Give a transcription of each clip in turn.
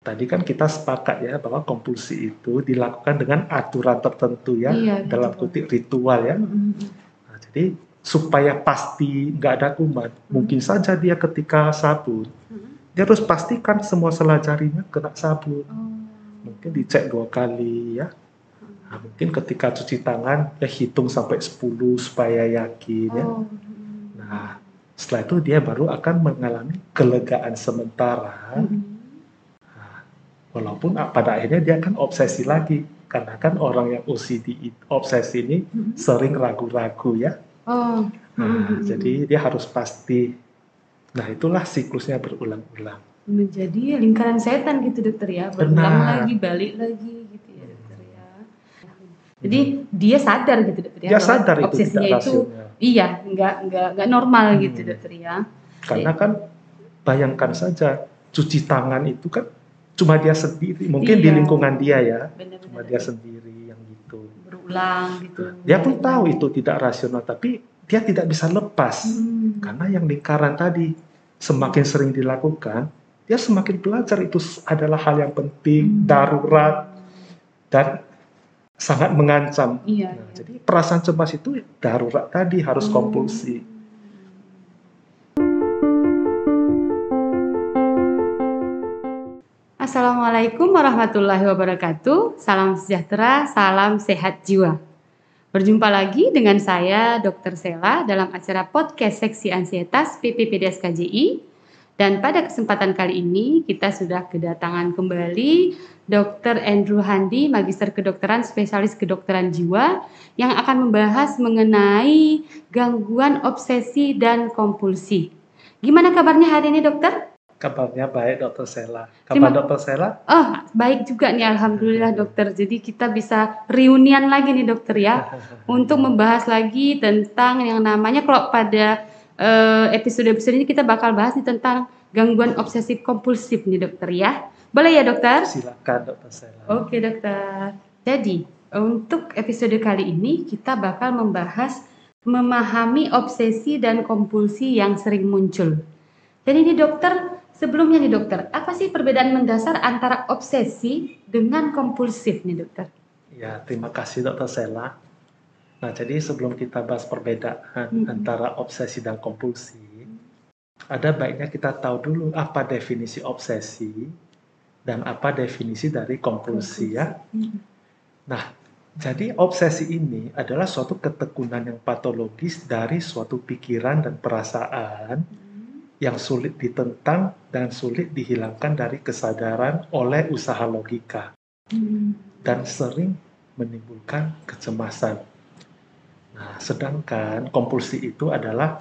Tadi kan kita sepakat ya bahwa kompulsi itu dilakukan dengan aturan tertentu ya, Iya, dalam betul. kutip ritual ya. Nah, jadi supaya pasti nggak ada kuman, mungkin saja dia ketika sabun, dia harus pastikan semua sela jarinya kena sabun. Mungkin dicek 2 kali ya. Nah, mungkin ketika cuci tangan, dia hitung sampai 10 supaya yakin ya. Nah, setelah itu dia baru akan mengalami kelegaan sementara. Walaupun pada akhirnya dia akan obsesi lagi. Karena kan orang yang OCD, obsesi ini sering ragu-ragu ya. Jadi dia harus pasti. Nah, itulah siklusnya berulang-ulang. Menjadi lingkaran setan gitu dokter ya, berulang lagi, balik lagi gitu ya dokter ya. Jadi dia sadar gitu dokter ya, Dia bahwa sadar itu obsesinya tidak itu rasional. iya, nggak normal gitu dokter ya. Karena kan bayangkan saja cuci tangan itu kan cuma dia sendiri, mungkin di lingkungan dia ya, cuma dia sendiri yang gitu. Berulang gitu. Dia pun tahu itu tidak rasional, tapi dia tidak bisa lepas karena yang lingkaran tadi semakin sering dilakukan, dia semakin belajar itu adalah hal yang penting, darurat dan sangat mengancam. Nah, jadi perasaan cemas itu darurat tadi harus kompulsi. Assalamualaikum warahmatullahi wabarakatuh. Salam sejahtera, salam sehat jiwa. Berjumpa lagi dengan saya Dr. Sela dalam acara podcast Seksi Ansietas PPPDS KJI. Dan pada kesempatan kali ini kita sudah kedatangan kembali Dr. Andrew Handi, Magister Kedokteran Spesialis Kedokteran Jiwa yang akan membahas mengenai gangguan obsesi dan kompulsi. Gimana kabarnya hari ini dokter? Kabarnya baik Dr. Sela. Kabar Dr. Sela? Oh, baik juga nih alhamdulillah dokter. Jadi kita bisa reunian lagi nih dokter ya untuk membahas lagi tentang yang namanya kalau pada episode ini kita bakal bahas nih tentang gangguan obsesif kompulsif nih dokter ya. Boleh ya dokter? Silakan Dr. Sela. Oke dokter. Jadi untuk episode kali ini kita bakal membahas memahami obsesi dan kompulsi yang sering muncul. Jadi ini dokter, sebelumnya nih dokter, apa sih perbedaan mendasar antara obsesi dengan kompulsif nih dokter? Ya, terima kasih Dr. Sela. Nah, jadi sebelum kita bahas perbedaan antara obsesi dan kompulsi, ada baiknya kita tahu dulu apa definisi obsesi dan apa definisi dari kompulsi ya. Nah, jadi obsesi ini adalah suatu ketekunan yang patologis dari suatu pikiran dan perasaan yang sulit ditentang dan sulit dihilangkan dari kesadaran oleh usaha logika dan sering menimbulkan kecemasan. Nah, sedangkan kompulsi itu adalah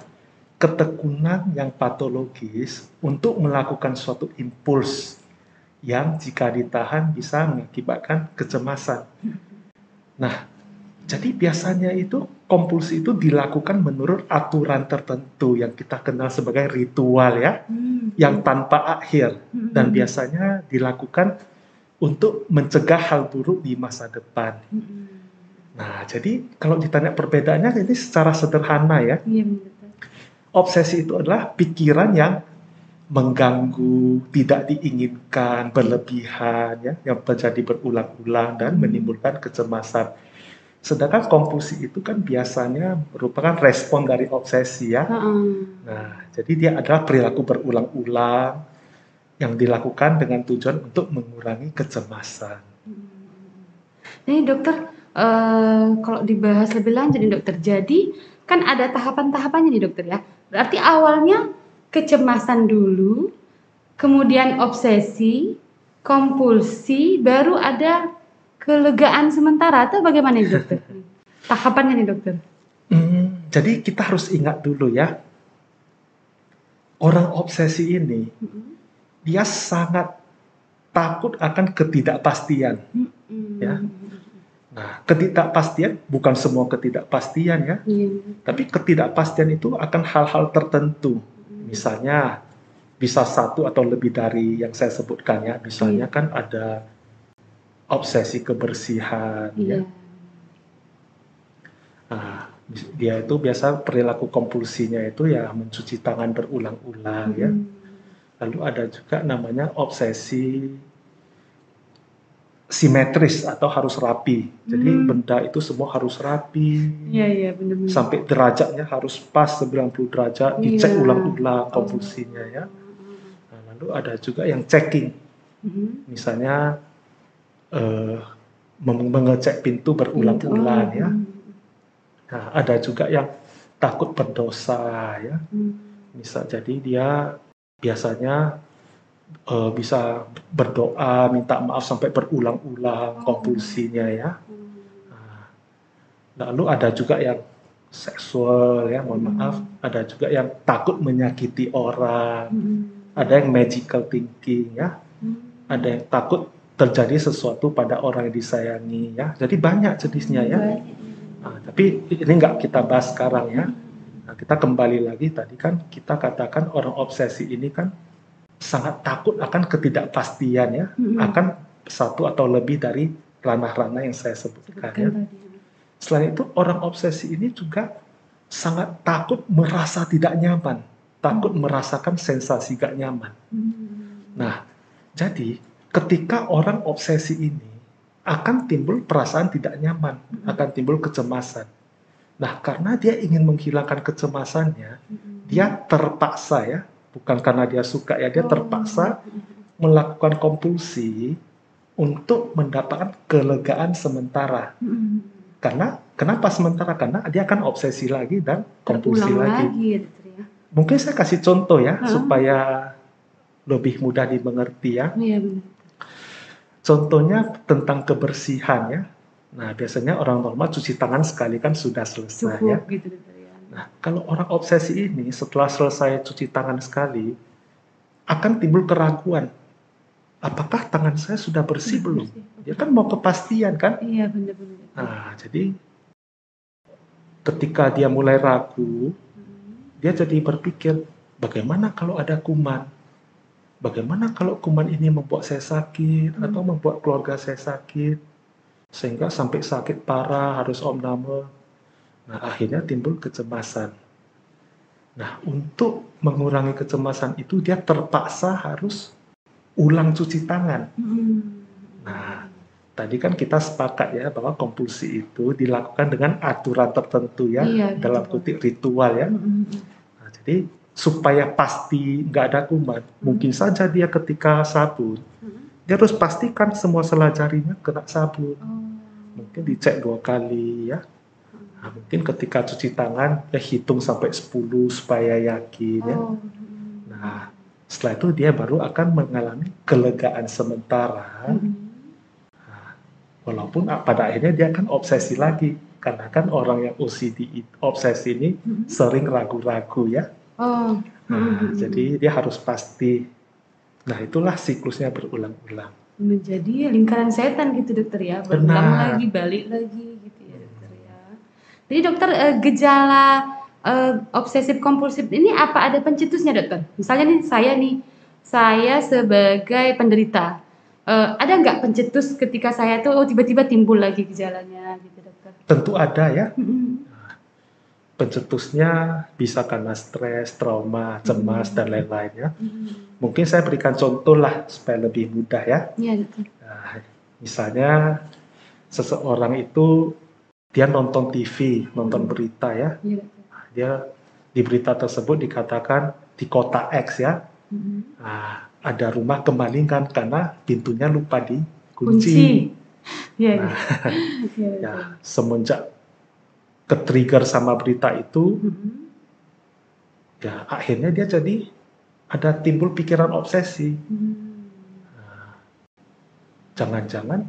ketekunan yang patologis untuk melakukan suatu impuls yang jika ditahan bisa mengakibatkan kecemasan. Nah, jadi biasanya itu kompulsi itu dilakukan menurut aturan tertentu yang kita kenal sebagai ritual ya, yang tanpa akhir dan biasanya dilakukan untuk mencegah hal buruk di masa depan. Nah, jadi kalau ditanya perbedaannya ini secara sederhana ya. Obsesi itu adalah pikiran yang mengganggu, tidak diinginkan, berlebihan ya, yang terjadi berulang-ulang dan menimbulkan kecemasan. Sedangkan kompulsi itu kan biasanya merupakan respon dari obsesi ya. Nah, jadi dia adalah perilaku berulang-ulang yang dilakukan dengan tujuan untuk mengurangi kecemasan. Ini dokter, kalau dibahas lebih lanjut nih dokter, jadi kan ada tahapan-tahapannya nih dokter ya. Berarti awalnya kecemasan dulu, kemudian obsesi, kompulsi, baru ada kelegaan sementara atau bagaimana nih dokter? Tahapannya nih dokter. Jadi kita harus ingat dulu ya, orang obsesi ini dia sangat takut akan ketidakpastian. Ya. Nah, ketidakpastian bukan semua ketidakpastian ya, tapi ketidakpastian itu akan hal-hal tertentu. Misalnya bisa satu atau lebih dari yang saya sebutkan ya. Misalnya kan ada obsesi kebersihan ya. Nah, dia itu biasa perilaku kompulsinya itu ya mencuci tangan berulang-ulang ya. Lalu ada juga namanya obsesi simetris atau harus rapi. Jadi Hmm. benda itu semua harus rapi, Iya, benar-benar. sampai derajatnya harus pas 90 derajat, dicek Iya. ulang-ulang Oh. kompulsinya ya. Nah, lalu ada juga yang checking, Mhm. misalnya mengecek pintu berulang-ulang ya. Nah, ada juga yang takut berdosa ya. Misal jadi dia biasanya bisa berdoa minta maaf sampai berulang-ulang kompulsinya ya. Nah, lalu ada juga yang seksual ya, mohon maaf, ada juga yang takut menyakiti orang, ada yang magical thinking ya, ada yang takut terjadi sesuatu pada orang yang disayangi ya. Jadi banyak jenisnya ya. Nah, tapi ini nggak kita bahas sekarang ya. Nah, kita kembali lagi tadi kan kita katakan orang obsesi ini kan sangat takut akan ketidakpastian ya, akan satu atau lebih dari ranah-ranah yang saya sebutkan ya. Selain itu orang obsesi ini juga sangat takut merasa tidak nyaman, takut merasakan sensasi gak nyaman. Nah, jadi ketika orang obsesi ini akan timbul perasaan tidak nyaman, akan timbul kecemasan. Nah, karena dia ingin menghilangkan kecemasannya, dia terpaksa ya, bukan karena dia suka ya, dia terpaksa melakukan kompulsi untuk mendapatkan kelegaan sementara. Karena kenapa sementara? Karena dia akan obsesi lagi dan kompulsi lagi. Ya. Mungkin saya kasih contoh ya, supaya lebih mudah dimengerti ya. Iya, benar. Contohnya tentang kebersihan ya. Nah, biasanya orang normal cuci tangan sekali kan sudah selesai. Cukup ya. gitu dokter ya. Nah, kalau orang obsesi ini setelah selesai cuci tangan sekali akan timbul keraguan. Apakah tangan saya sudah bersih belum? Dia kan mau kepastian kan? Iya, benar-benar. Nah, jadi ketika dia mulai ragu, dia jadi berpikir, bagaimana kalau ada kuman? Bagaimana kalau kuman ini membuat saya sakit atau membuat keluarga saya sakit? Sehingga sampai sakit parah, harus opname. Nah, akhirnya timbul kecemasan. Nah, untuk mengurangi kecemasan itu dia terpaksa harus ulang cuci tangan. Nah, tadi kan kita sepakat ya bahwa kompulsi itu dilakukan dengan aturan tertentu ya, dalam kutip ritual ya. Nah, jadi supaya pasti nggak ada kuman, mungkin saja dia ketika sabun, dia harus pastikan semua sela jarinya kena sabun. Mungkin dicek 2 kali ya. Nah, mungkin ketika cuci tangan, dia hitung sampai 10 supaya yakin ya. Nah, setelah itu dia baru akan mengalami kelegaan sementara. Nah, walaupun pada akhirnya dia akan obsesi lagi. Karena kan orang yang OCD, obsesi ini sering ragu-ragu ya. Nah, jadi dia harus pasti. Nah, itulah siklusnya berulang-ulang. Menjadi lingkaran setan gitu dokter ya, berulang lagi, balik lagi gitu ya dokter ya. Jadi dokter, gejala obsesif kompulsif ini apa ada pencetusnya dokter? Misalnya nih saya sebagai penderita, ada nggak pencetus ketika saya tuh tiba-tiba timbul lagi gejalanya gitu dokter? Tentu ada ya. Pencetusnya bisa karena stres, trauma, cemas, dan lain-lain ya. Mungkin saya berikan contoh lah supaya lebih mudah ya. Iya, betul. Nah, misalnya seseorang itu dia nonton TV, nonton berita ya. Dia di berita tersebut dikatakan di kota X ya. Nah, ada rumah kemalingan karena pintunya lupa dikunci. Nah, ya, semenjak ke-trigger sama berita itu, ya akhirnya dia jadi ada timbul pikiran obsesi. Nah, jangan-jangan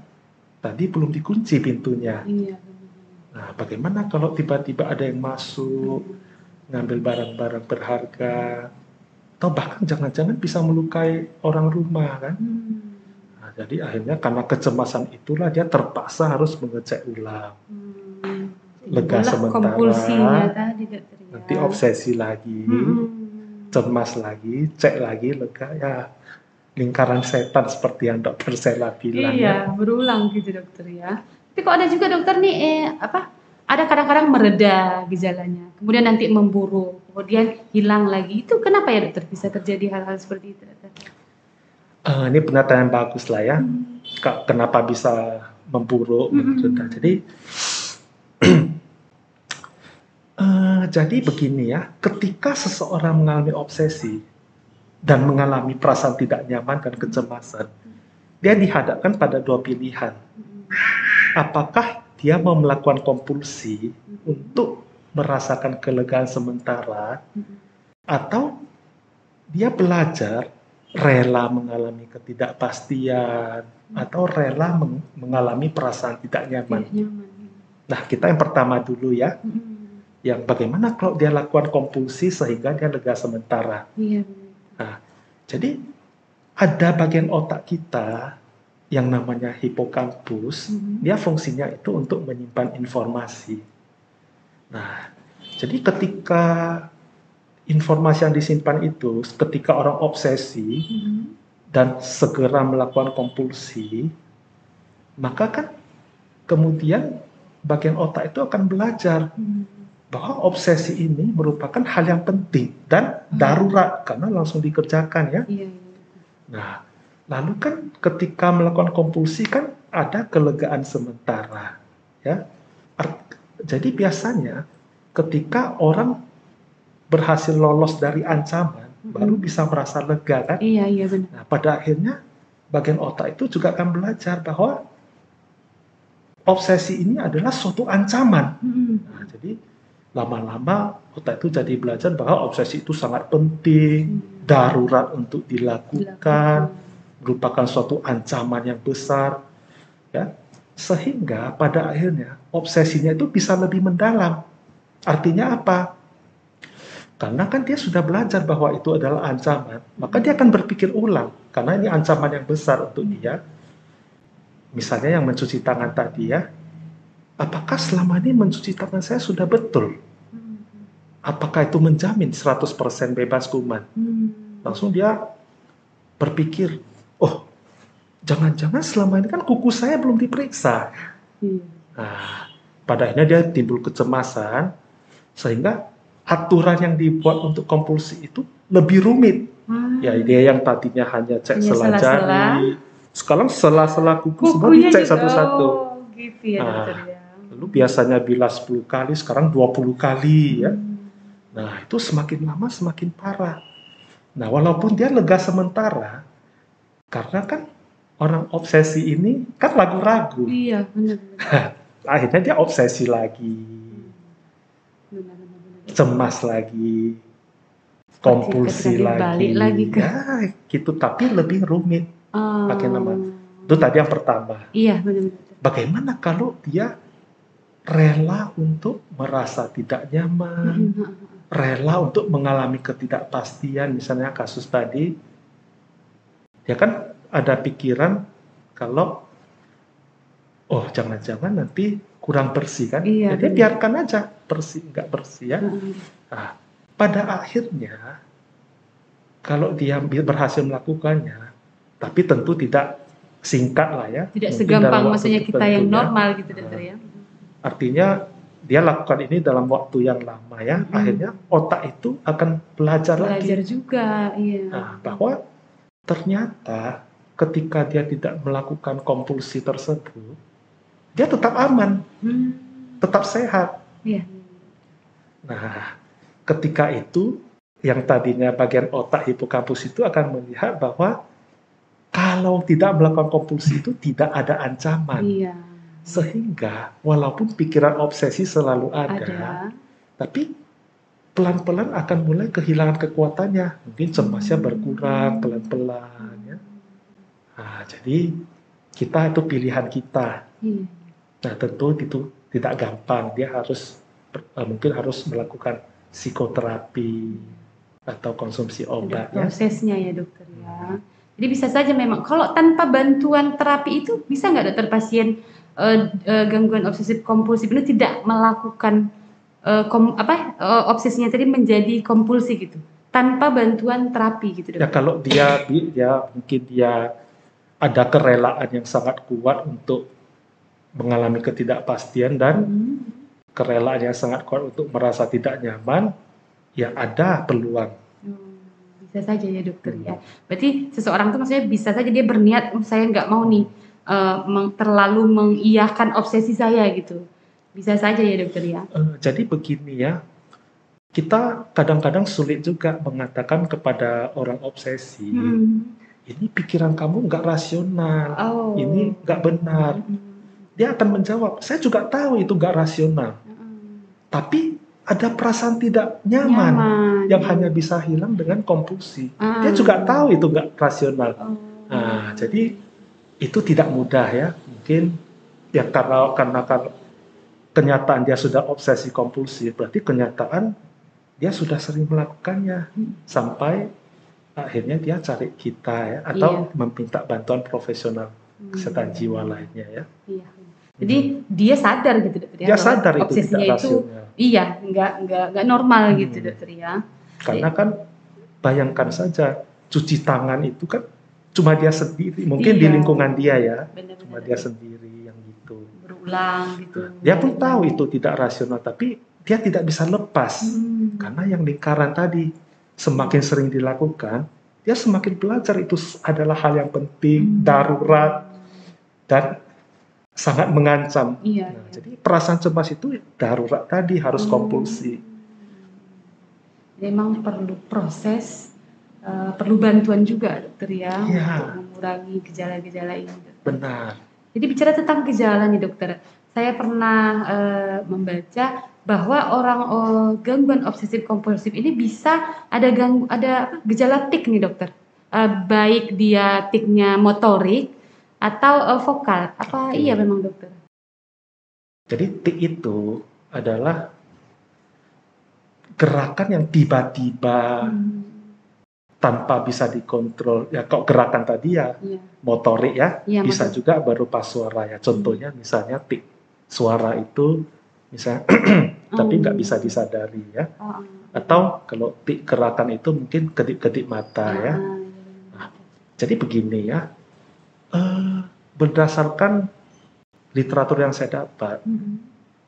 tadi belum dikunci pintunya. Nah, bagaimana kalau tiba-tiba ada yang masuk, ngambil barang-barang berharga, atau bahkan jangan-jangan bisa melukai orang rumah kan? Nah, jadi akhirnya karena kecemasan itulah dia terpaksa harus mengecek ulang. Lega sementara, tadi, nanti obsesi lagi, cemas lagi, cek lagi, lega ya. Lingkaran setan seperti yang dokter Sela bilang. Iya, berulang gitu dokter ya. Tapi kok ada juga dokter nih ada kadang-kadang mereda gejalanya, kemudian nanti memburuk, kemudian hilang lagi. Itu kenapa ya dokter bisa terjadi hal-hal seperti itu dokter? Ini pendataan bagus lah ya. kenapa bisa memburuk, rendah. Jadi begini ya, ketika seseorang mengalami obsesi dan mengalami perasaan tidak nyaman dan kecemasan, dia dihadapkan pada dua pilihan. Apakah dia mau melakukan kompulsi untuk merasakan kelegaan sementara, atau dia belajar rela mengalami ketidakpastian, atau rela mengalami perasaan tidak nyaman. Nah, kita yang pertama dulu ya. Yang bagaimana kalau dia lakukan kompulsi sehingga dia lega sementara. Nah, jadi ada bagian otak kita yang namanya hipokampus, dia fungsinya itu untuk menyimpan informasi. Nah, jadi ketika informasi yang disimpan itu, ketika orang obsesi dan segera melakukan kompulsi, maka kan kemudian bagian otak itu akan belajar bahwa obsesi ini merupakan hal yang penting dan darurat karena langsung dikerjakan ya. Nah, lalu kan ketika melakukan kompulsi kan ada kelegaan sementara ya. Jadi biasanya ketika orang berhasil lolos dari ancaman baru bisa merasa lega kan. Iya benar. Nah, pada akhirnya bagian otak itu juga akan belajar bahwa obsesi ini adalah suatu ancaman. Nah, jadi lama-lama otak itu jadi belajar bahwa obsesi itu sangat penting, darurat untuk dilakukan, merupakan suatu ancaman yang besar, ya. Sehingga pada akhirnya obsesinya itu bisa lebih mendalam. Artinya apa? Karena kan dia sudah belajar bahwa itu adalah ancaman, maka dia akan berpikir ulang, karena ini ancaman yang besar untuk dia. Misalnya yang mencuci tangan tadi ya, apakah selama ini mencuci tangan saya sudah betul? Apakah itu menjamin 100% bebas kuman? Langsung dia berpikir, oh, jangan-jangan selama ini kan kuku saya belum diperiksa. Nah, pada akhirnya dia timbul kecemasan, sehingga aturan yang dibuat untuk kompulsi itu lebih rumit. Ya, dia yang tadinya hanya cek sela jari, sekarang sela-sela kuku semua dicek satu-satu. Gitu ya, dokter ya. Lalu biasanya bilas 10 kali, sekarang 20 kali ya. Nah, itu semakin lama semakin parah. Nah, walaupun dia lega sementara, karena kan orang obsesi ini kan ragu-ragu. Iya, benar. Akhirnya dia obsesi lagi. Cemas lagi. Kompulsi lagi. Ya, gitu, tapi lebih rumit. Pakai nama. Itu tadi yang pertama. Iya, benar. Bagaimana kalau dia rela untuk merasa tidak nyaman, rela untuk mengalami ketidakpastian, misalnya kasus tadi, ya kan ada pikiran kalau, oh jangan-jangan nanti kurang bersih kan, jadi biarkan aja bersih, nggak bersih ya. Nah, pada akhirnya, kalau dia berhasil melakukannya, tapi tentu tidak singkat lah ya. Tidak segampang maksudnya kita yang normal gitu dokter ya. Artinya dia lakukan ini dalam waktu yang lama ya, akhirnya otak itu akan belajar lagi. Juga, iya. Nah, bahwa ternyata ketika dia tidak melakukan kompulsi tersebut, dia tetap aman, tetap sehat. Iya. Nah, ketika itu yang tadinya bagian otak hipokampus itu akan melihat bahwa kalau tidak melakukan kompulsi itu tidak ada ancaman. Iya. Sehingga walaupun pikiran obsesi selalu ada, tapi pelan-pelan akan mulai kehilangan kekuatannya. Mungkin cemasnya berkurang pelan-pelan ya. Nah, jadi kita itu pilihan kita. Nah, tentu itu tidak gampang. Dia harus mungkin harus melakukan psikoterapi atau konsumsi obat. Ada prosesnya ya dokter ya. Jadi bisa saja memang kalau tanpa bantuan terapi itu bisa nggak dokter pasien gangguan obsesif kompulsif ini tidak melakukan obsesinya tadi menjadi kompulsi gitu tanpa bantuan terapi gitu dokter? Ya kalau dia mungkin dia ada kerelaan yang sangat kuat untuk mengalami ketidakpastian dan kerelaan yang sangat kuat untuk merasa tidak nyaman, ya ada peluang. Bisa saja ya dokter ya. Berarti seseorang tuh maksudnya bisa saja dia berniat saya nggak mau nih terlalu mengiyakan obsesi saya gitu. Bisa saja ya dokter ya. Jadi begini ya, kita kadang-kadang sulit juga mengatakan kepada orang obsesi, ini pikiran kamu nggak rasional, ini nggak benar. Dia akan menjawab, saya juga tahu itu nggak rasional. Tapi ada perasaan tidak nyaman yang hanya bisa hilang dengan kompulsi. Dia juga tahu itu nggak rasional. Nah, jadi itu tidak mudah ya. Mungkin ya karena kenyataan dia sudah obsesi kompulsi, berarti kenyataan dia sudah sering melakukannya sampai akhirnya dia cari kita ya, atau meminta bantuan profesional kesehatan jiwa lainnya ya. Jadi dia sadar gitu dokter ya. Dia sadar itu tidak rasional. Iya, nggak normal gitu dokter ya. Karena kan bayangkan saja cuci tangan itu kan cuma dia sendiri, mungkin di lingkungan dia ya, cuma dia sendiri yang gitu. Berulang gitu. Dia pun tahu itu tidak rasional, tapi dia tidak bisa lepas karena yang lingkaran tadi semakin sering dilakukan, dia semakin belajar itu adalah hal yang penting, darurat dan sangat mengancam. Jadi perasaan cemas itu darurat tadi, harus kompulsi. Memang perlu proses, perlu bantuan juga dokter ya, untuk mengurangi gejala-gejala ini. Dokter. Benar. Jadi bicara tentang gejala nih dokter, saya pernah membaca bahwa orang gangguan obsesif kompulsif ini bisa ada gejala tik nih dokter, baik dia tiknya motorik atau vokal. Apa iya memang dokter? Jadi tik itu adalah gerakan yang tiba-tiba tanpa bisa dikontrol. Ya kalau gerakan tadi ya motorik ya, bisa juga berupa suara ya. Contohnya misalnya tik suara itu misalnya tapi nggak bisa disadari ya. Atau kalau tik gerakan itu mungkin kedip-kedip mata ya. Nah, jadi begini ya. Berdasarkan literatur yang saya dapat,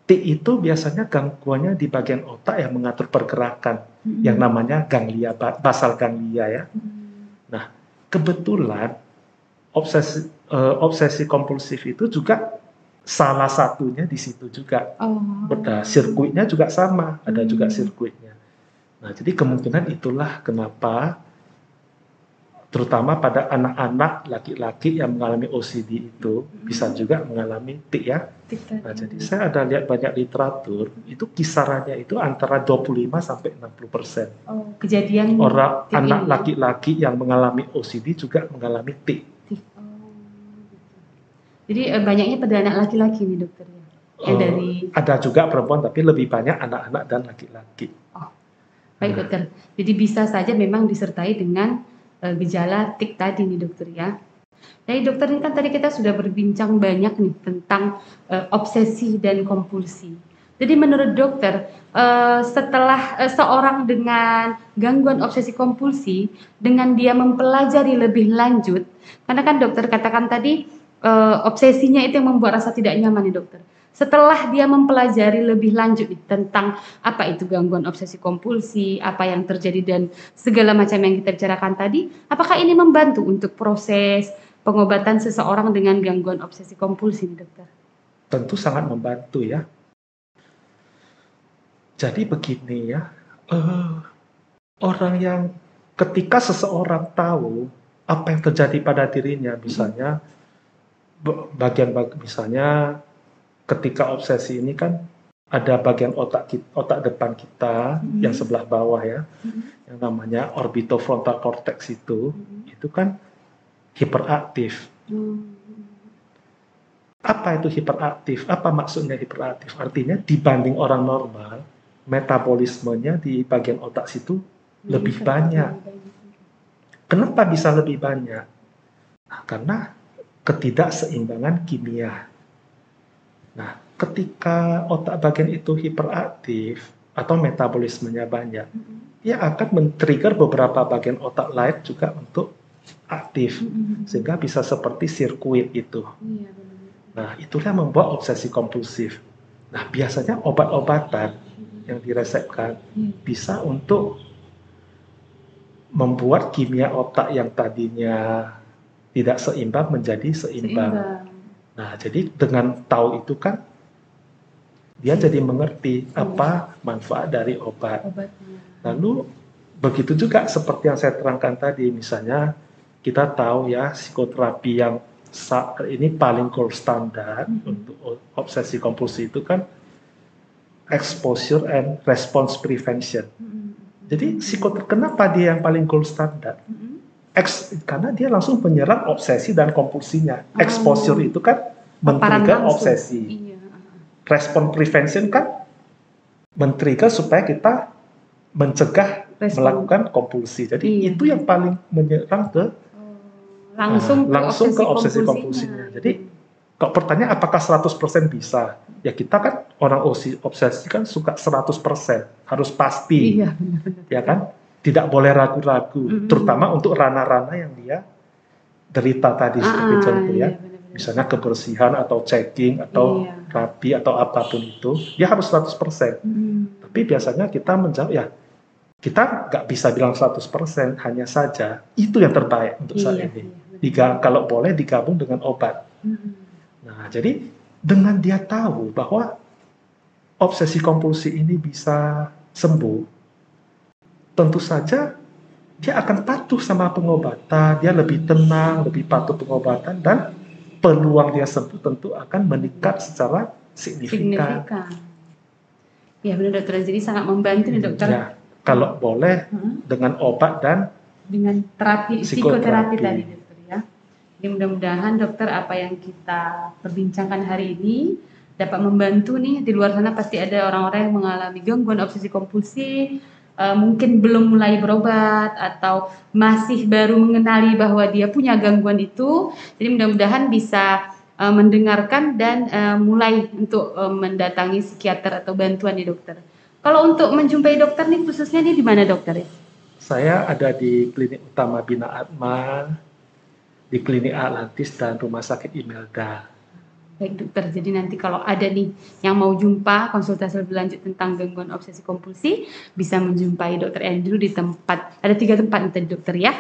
tik itu biasanya gangguannya di bagian otak yang mengatur pergerakan, yang namanya ganglia, basal ganglia ya. Nah, kebetulan obsesi kompulsif itu juga salah satunya di situ juga. Sirkuitnya juga sama, ada juga sirkuitnya. Nah, jadi kemungkinan itulah kenapa terutama pada anak-anak laki-laki yang mengalami OCD itu bisa juga mengalami tik ya. Nah, jadi saya ada lihat banyak literatur, itu kisarannya itu antara 25 sampai 60%. Kejadian orang anak laki-laki yang mengalami OCD juga mengalami tik. Jadi banyaknya pada anak laki-laki nih dokter ya. Ada juga perempuan tapi lebih banyak anak-anak dan laki-laki. Baik dokter. Jadi bisa saja memang disertai dengan gejala tik tadi nih dokter ya. Jadi dokter ini kan tadi kita sudah berbincang banyak nih tentang obsesi dan kompulsi. Jadi menurut dokter setelah seorang dengan gangguan obsesi kompulsi dengan dia mempelajari lebih lanjut, karena kan dokter katakan tadi obsesinya itu yang membuat rasa tidak nyaman nih dokter. Setelah dia mempelajari lebih lanjut tentang apa itu gangguan obsesi kompulsi, apa yang terjadi dan segala macam yang kita bicarakan tadi, apakah ini membantu untuk proses pengobatan seseorang dengan gangguan obsesi kompulsi, dokter? Tentu sangat membantu ya. Jadi begini ya, orang yang ketika seseorang tahu apa yang terjadi pada dirinya, misalnya misalnya ketika obsesi ini kan ada bagian otak depan kita yang sebelah bawah ya, yang namanya orbitofrontal cortex itu kan hiperaktif. Apa itu hiperaktif? Apa maksudnya hiperaktif? Artinya dibanding orang normal, metabolismenya di bagian otak situ lebih banyak. Kenapa bisa lebih banyak? Nah, karena ketidakseimbangan kimia. Nah, ketika otak bagian itu hiperaktif atau metabolismenya banyak, dia akan men-trigger beberapa bagian otak lain juga untuk aktif, sehingga bisa seperti sirkuit itu. Nah, itulah yang membuat obsesi kompulsif. Nah, biasanya obat-obatan yang diresepkan bisa untuk membuat kimia otak yang tadinya tidak seimbang menjadi seimbang. Nah, jadi dengan tahu itu kan dia jadi mengerti apa manfaat dari obat. Obatnya. Lalu begitu juga seperti yang saya terangkan tadi, misalnya kita tahu ya psikoterapi yang ini paling gold standar untuk obsesi kompulsi itu kan exposure and response prevention. Jadi kenapa dia yang paling gold standar? Karena dia langsung menyerang obsesi dan kompulsinya. Exposure itu kan men-trigger obsesi. Iya. Response prevention kan men-trigger supaya kita mencegah melakukan kompulsi. Jadi itu yang paling menyerang ke langsung ke obsesi kompulsinya. Jadi kalau pertanyaan apakah 100% bisa? Ya kita kan orang obsesi kan suka 100%, harus pasti. Iya, benar-benar. Ya kan? Tidak boleh ragu-ragu, terutama untuk ranah-ranah yang dia derita tadi seperti contoh ya. Benar-benar. Misalnya kebersihan atau checking atau rapi atau apapun itu, dia harus 100%. Tapi biasanya kita menjawab ya, kita nggak bisa bilang 100%, hanya saja itu yang terbaik untuk saat ini. Kalau boleh digabung dengan obat. Nah, jadi dengan dia tahu bahwa obsesi kompulsi ini bisa sembuh, tentu saja dia akan patuh sama pengobatan, dia lebih tenang, lebih patuh pengobatan, dan peluang dia sembuh tentu akan meningkat secara signifikan. Ya benar dokter, jadi sangat membantu nih dokter. Ya, kalau boleh dengan obat dan dengan psikoterapi tadi dokter ya. Jadi mudah-mudahan dokter apa yang kita perbincangkan hari ini dapat membantu nih. Di luar sana pasti ada orang-orang yang mengalami gangguan obsesi kompulsi, mungkin belum mulai berobat atau masih baru mengenali bahwa dia punya gangguan itu. Jadi mudah-mudahan bisa mendengarkan dan mulai untuk mendatangi psikiater atau bantuan di dokter. Kalau untuk menjumpai dokter nih khususnya nih di mana dokter ya? Saya ada di Klinik Utama Bina Atma, di Klinik Atlantis dan Rumah Sakit Imelda. Baik dokter, jadi nanti kalau ada nih yang mau jumpa konsultasi lebih lanjut tentang gangguan obsesi kompulsi, bisa menjumpai dokter Andrew di ada 3 tempat tadi dokter ya.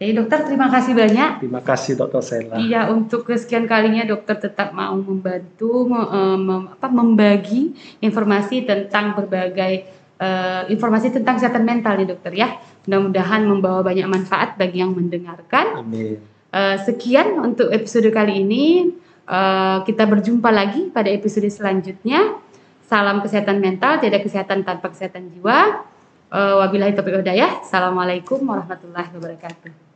Jadi dokter terima kasih banyak. Terima kasih dokter Sela. Iya, untuk kesekian kalinya dokter tetap mau membantu membagi informasi tentang berbagai informasi tentang kesehatan mental nih dokter ya. Mudah-mudahan membawa banyak manfaat bagi yang mendengarkan. Amin. Sekian untuk episode kali ini. Kita berjumpa lagi pada episode selanjutnya. Salam kesehatan mental, tidak kesehatan tanpa kesehatan jiwa. Wabillahi taufiq wal hidayah. Assalamualaikum warahmatullahi wabarakatuh.